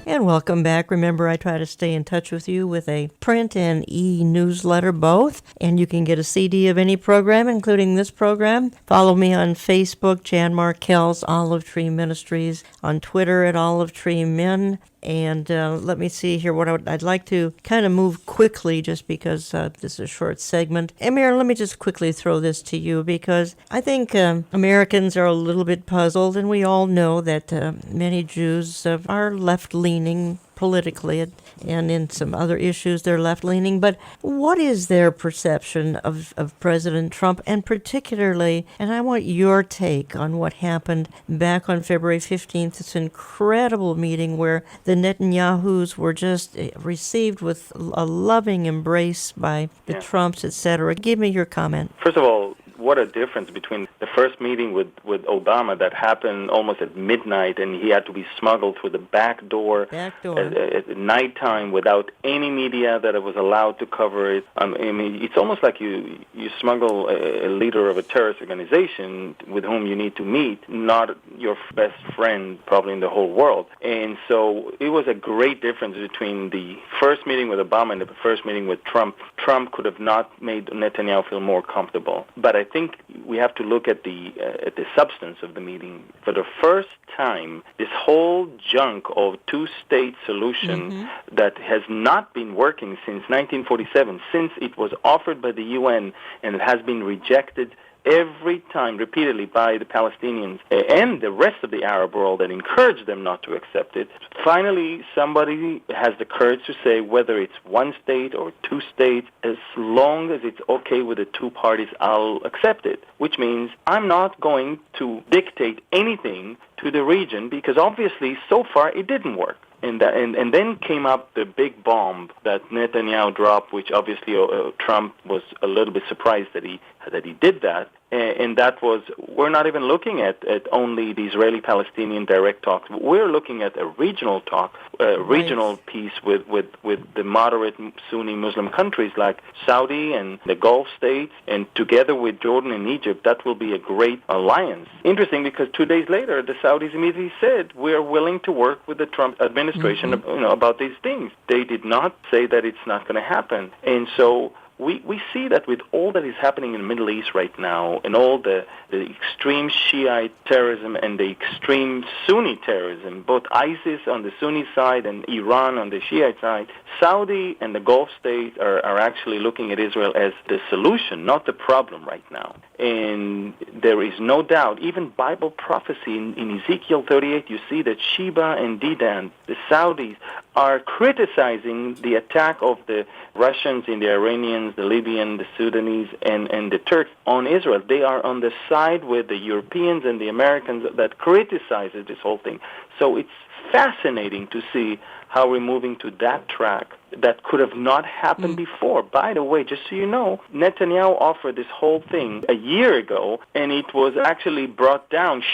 And And welcome back. Remember, I try to stay in touch with you with a print and e-newsletter both, and you can get a CD of any program, including this program. Follow me on Facebook, Jan Markell's Olive Tree Ministries, on Twitter at Olive Tree Men. And let me see here what I'd like to kind of move quickly just because this is a short segment. Amir, let me just quickly throw this to you because I think Americans are a little bit puzzled, and we all know that many Jews are left-leaning politically, and in some other issues they're left-leaning. But what is their perception of President Trump, and particularly, and I want your take on what happened back on February 15th, this incredible meeting where the Netanyahus were just received with a loving embrace by the Trumps, etc. Give me your comment. First of all, what a difference between the first meeting with Obama that happened almost at midnight, and he had to be smuggled through the back door. At nighttime without any media that was allowed to cover it. I mean, it's almost like you smuggle a leader of a terrorist organization with whom you need to meet, not your best friend probably in the whole world. And so it was a great difference between the first meeting with Obama and the first meeting with Trump. Trump could have not made Netanyahu feel more comfortable. But I think we have to look at the substance of the meeting. For the first time, this whole junk of two-state solution that has not been working since 1947, since it was offered by the UN and it has been rejected every time, repeatedly, by the Palestinians and the rest of the Arab world that encouraged them not to accept it. Finally, somebody has the courage to say whether it's one state or two states, as long as it's okay with the two parties, I'll accept it. Which means I'm not going to dictate anything to the region because obviously so far it didn't work. And then came up the big bomb that Netanyahu dropped, which obviously Trump was a little bit surprised that he did that. And that was, we're not even looking at only the Israeli-Palestinian direct talks. We're looking at a regional talk, regional peace with the moderate Sunni Muslim countries like Saudi and the Gulf states, and together with Jordan and Egypt, that will be a great alliance. Interesting, because 2 days later, the Saudis immediately said, we're willing to work with the Trump administration about these things. They did not say that it's not going to happen. And so we see that with all that is happening in the Middle East right now, and all the extreme Shiite terrorism and the extreme Sunni terrorism, both ISIS on the Sunni side and Iran on the Shiite side, Saudi and the Gulf states are actually looking at Israel as the solution, not the problem right now. And there is no doubt, even Bible prophecy in Ezekiel 38, you see that Sheba and Dedan, the Saudis, are criticizing the attack of the Russians and the Iranians, the Libyans, the Sudanese, and the Turks on Israel. They are on the side with the Europeans and the Americans that criticizes this whole thing. So it's fascinating to see how we're moving to that track that could have not happened before. By the way, just so you know, Netanyahu offered this whole thing a year ago, and it was actually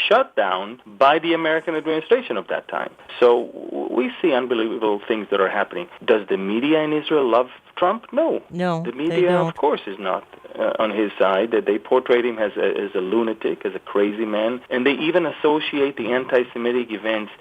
shut down by the American administration of that time. So we see unbelievable things that are happening. Does the media in Israel love Trump? No. The media, of course, is not on his side. That they portrayed him as a lunatic, as a crazy man, and they even associate the anti-Semitic events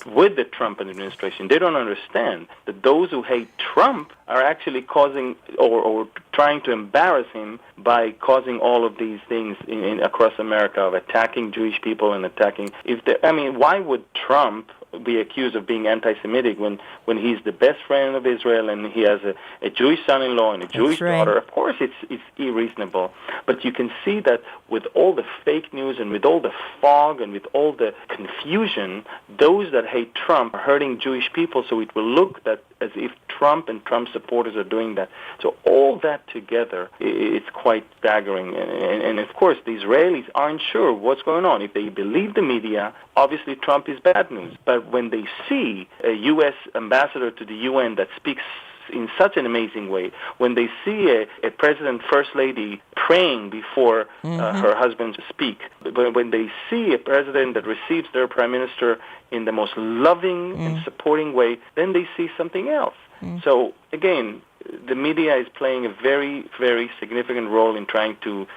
with the Trump administration. They don't understand that those who hate Trump are actually causing or trying to embarrass him by causing all of these things across America of attacking Jewish people and attacking. Why would Trump be accused of being anti-Semitic when he's the best friend of Israel and he has a Jewish son-in-law and a Jewish daughter? Of course, it's irreasonable. But you can see that with all the fake news and with all the fog and with all the confusion, those that hate Trump are hurting Jewish people, so it will look as if Trump and Trump supporters are doing that. So all that together, it's quite staggering. And of course, the Israelis aren't sure what's going on. If they believe the media, obviously Trump is bad news. But when they see a U.S. ambassador to the UN that speaks in such an amazing way, when they see a president, first lady praying before her husband speak, when they see a president that receives their prime minister in the most loving and supporting way, then they see something else. So again, the media is playing a very, very significant role in trying to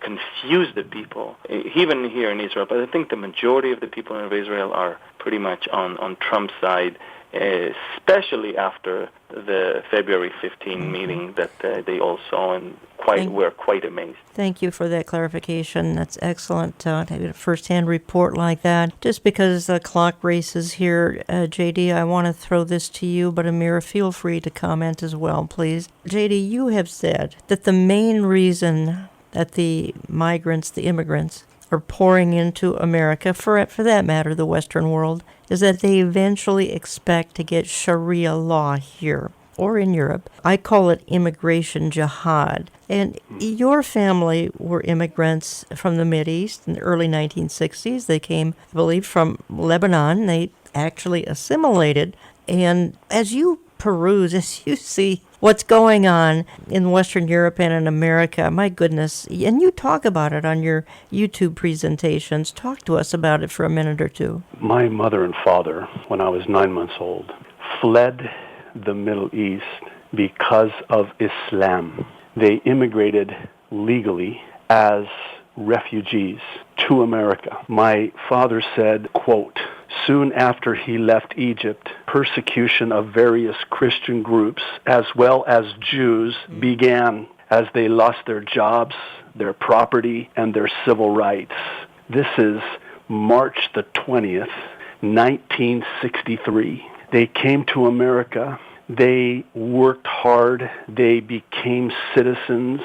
confuse the people, even here in Israel. But I think the majority of the people in Israel are pretty much on Trump's side. especially after the February 15 meeting that they all saw and were quite amazed. Thank you for that clarification. That's excellent to get a first-hand report like that. Just because the clock races here, JD, I want to throw this to you, but Amir, feel free to comment as well, please. JD, you have said that the main reason that the migrants, the immigrants, are pouring into America, for that matter, the Western world, is that they eventually expect to get Sharia law here or in Europe. I call it immigration jihad. And your family were immigrants from the Mideast in the early 1960s. They came, I believe, from Lebanon. They actually assimilated. And as you peruse, as you see what's going on in Western Europe and in America, my goodness, and you talk about it on your YouTube presentations. Talk to us about it for a minute or two. My mother and father, when I was 9 months old, fled the Middle East because of Islam. They immigrated legally as refugees to America. My father said, quote, soon after he left Egypt, persecution of various Christian groups as well as Jews began as they lost their jobs, their property, and their civil rights. This is March the 20th, 1963. They came to America. They worked hard. They became citizens.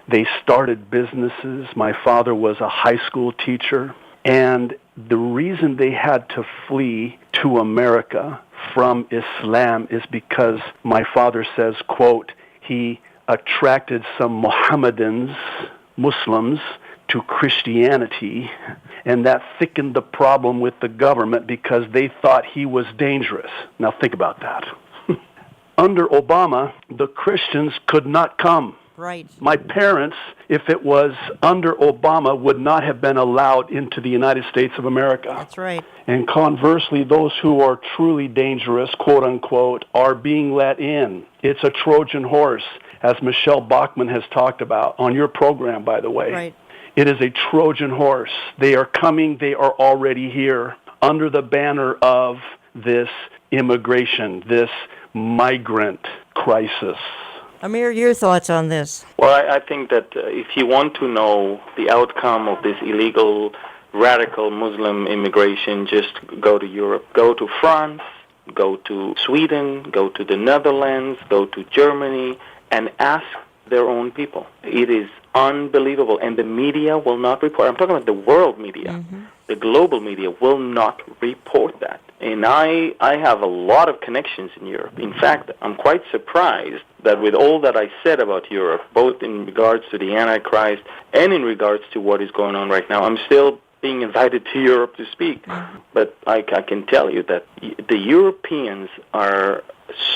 They started businesses. My father was a high school teacher. And the reason they had to flee to America from Islam is because my father says, quote, he attracted some Mohammedans, Muslims, to Christianity, and that thickened the problem with the government because they thought he was dangerous. Now think about that. Under Obama, the Christians could not come. Right. My parents, if it was under Obama, would not have been allowed into the United States of America. That's right. And conversely, those who are truly dangerous, quote unquote, are being let in. It's a Trojan horse, as Michelle Bachmann has talked about on your program, by the way. Right. It is a Trojan horse. They are coming. They are already here under the banner of this immigration, this migrant crisis. Amir, your thoughts on this? Well, I think that if you want to know the outcome of this illegal, radical Muslim immigration, just go to Europe. Go to France, go to Sweden, go to the Netherlands, go to Germany, and ask their own people. It is unbelievable, and the media will not report. I'm talking about the world media. Mm-hmm. The global media will not report that. And I have a lot of connections in Europe. In fact, I'm quite surprised that with all that I said about Europe, both in regards to the Antichrist and in regards to what is going on right now, I'm still being invited to Europe to speak. But I can tell you that the Europeans are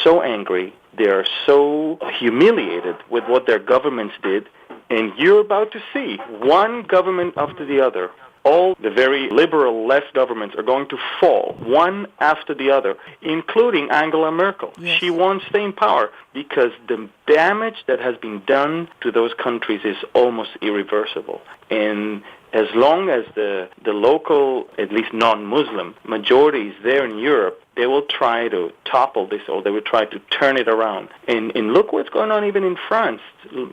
so angry, they are so humiliated with what their governments did, and you're about to see one government after the other. All the very liberal left governments are going to fall, one after the other, including Angela Merkel. Yes. She won't stay in power because the damage that has been done to those countries is almost irreversible. And as long as the local, at least non-Muslim, majority is there in Europe, they will try to topple this, or they will try to turn it around. And look what's going on even in France.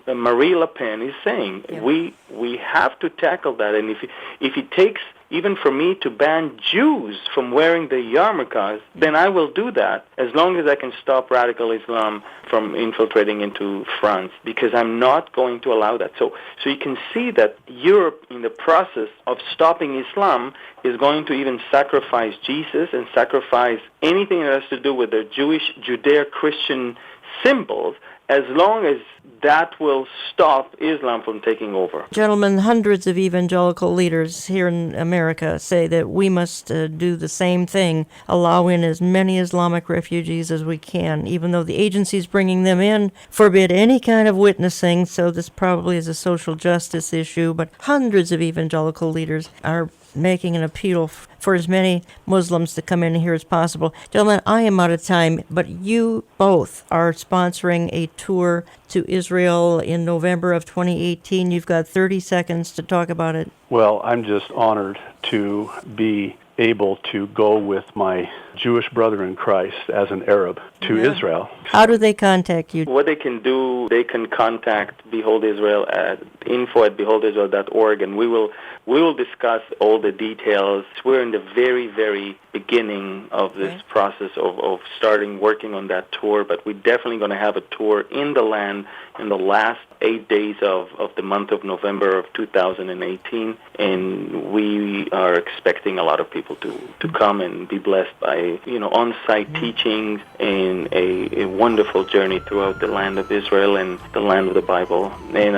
Marine Le Pen is saying, we have to tackle that. And if it takes, even for me to ban Jews from wearing the yarmulkes, then I will do that, as long as I can stop radical Islam from infiltrating into France, because I'm not going to allow that. So you can see that Europe, in the process of stopping Islam, is going to even sacrifice Jesus and sacrifice anything that has to do with the Jewish, Judeo-Christian symbols, as long as that will stop Islam from taking over. Gentlemen, hundreds of evangelical leaders here in America say that we must do the same thing, allow in as many Islamic refugees as we can, even though the agencies bringing them in forbid any kind of witnessing, so this probably is a social justice issue, but hundreds of evangelical leaders are making an appeal for as many Muslims to come in here as possible. Gentlemen, I am out of time, but you both are sponsoring a tour to Israel in November of 2018. You've got 30 seconds to talk about it. Well, I'm just honored to be able to go with my Jewish brother in Christ as an Arab to Israel. How do they contact you? What they can do, they can contact Behold Israel at info@beholdisrael.org, and we will discuss all the details. We're in the very, very beginning of this process of starting working on that tour, but we're definitely going to have a tour in the land in the last 8 days of the month of November of 2018, and we are expecting a lot of people to come and be blessed by on-site teachings and a wonderful journey throughout the land of Israel and the land of the Bible. And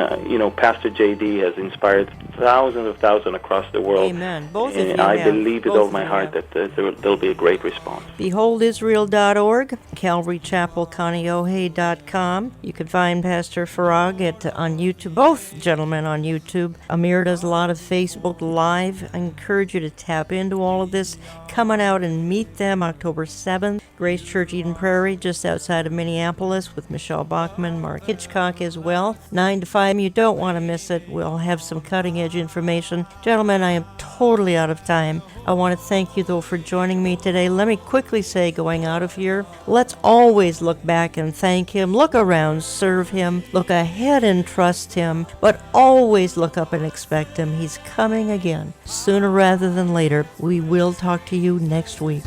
Pastor J.D. has inspired thousands across the world. Amen. Both and of you I have. believe with all my heart that there'll be a great response. BeholdIsrael.org, CalvaryChapelConneohe.com. You can find Pastor Farag on YouTube, both gentlemen on YouTube. Amir does a lot of Facebook Live. I encourage you to tap into all of this. Come on out and meet them October 7th. Grace Church Eden Prairie, just outside of Minneapolis, with Michelle Bachman, Mark Hitchcock as well. 9 to 5. You don't want to miss it. We'll have some cutting-edge information. Gentlemen, I am totally out of time. I want to thank you, though, for joining me today. Let me quickly say, going out of here, let's always look back and thank Him. Look around, serve Him. Look ahead and trust Him. But always look up and expect Him. He's coming again. Sooner rather than later. We will talk to you next week.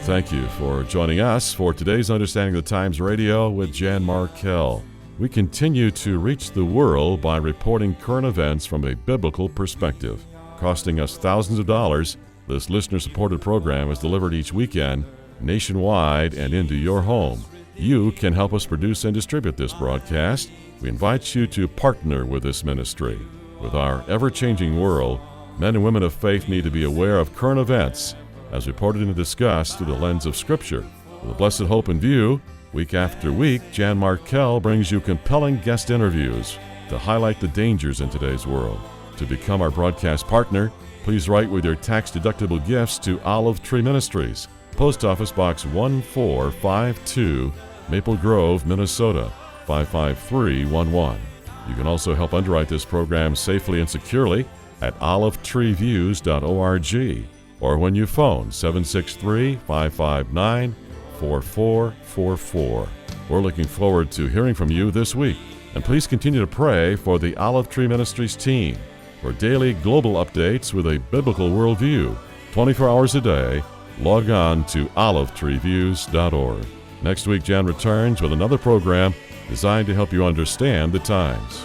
Thank you for joining us for today's Understanding the Times Radio with Jan Markell. We continue to reach the world by reporting current events from a biblical perspective. Costing us thousands of dollars, this listener-supported program is delivered each weekend, nationwide and into your home. You can help us produce and distribute this broadcast. We invite you to partner with this ministry. With our ever-changing world, men and women of faith need to be aware of current events as reported and discussed through the lens of Scripture. With a blessed hope in view, week after week, Jan Markell brings you compelling guest interviews to highlight the dangers in today's world. To become our broadcast partner, please write with your tax-deductible gifts to Olive Tree Ministries, Post Office Box 1452, Maple Grove, Minnesota, 55311. You can also help underwrite this program safely and securely at olivetreeviews.org. or when you phone 763-559-4444. We're looking forward to hearing from you this week. And please continue to pray for the Olive Tree Ministries team. For daily global updates with a biblical worldview, 24 hours a day, log on to olivetreeviews.org. Next week, Jan returns with another program designed to help you understand the times.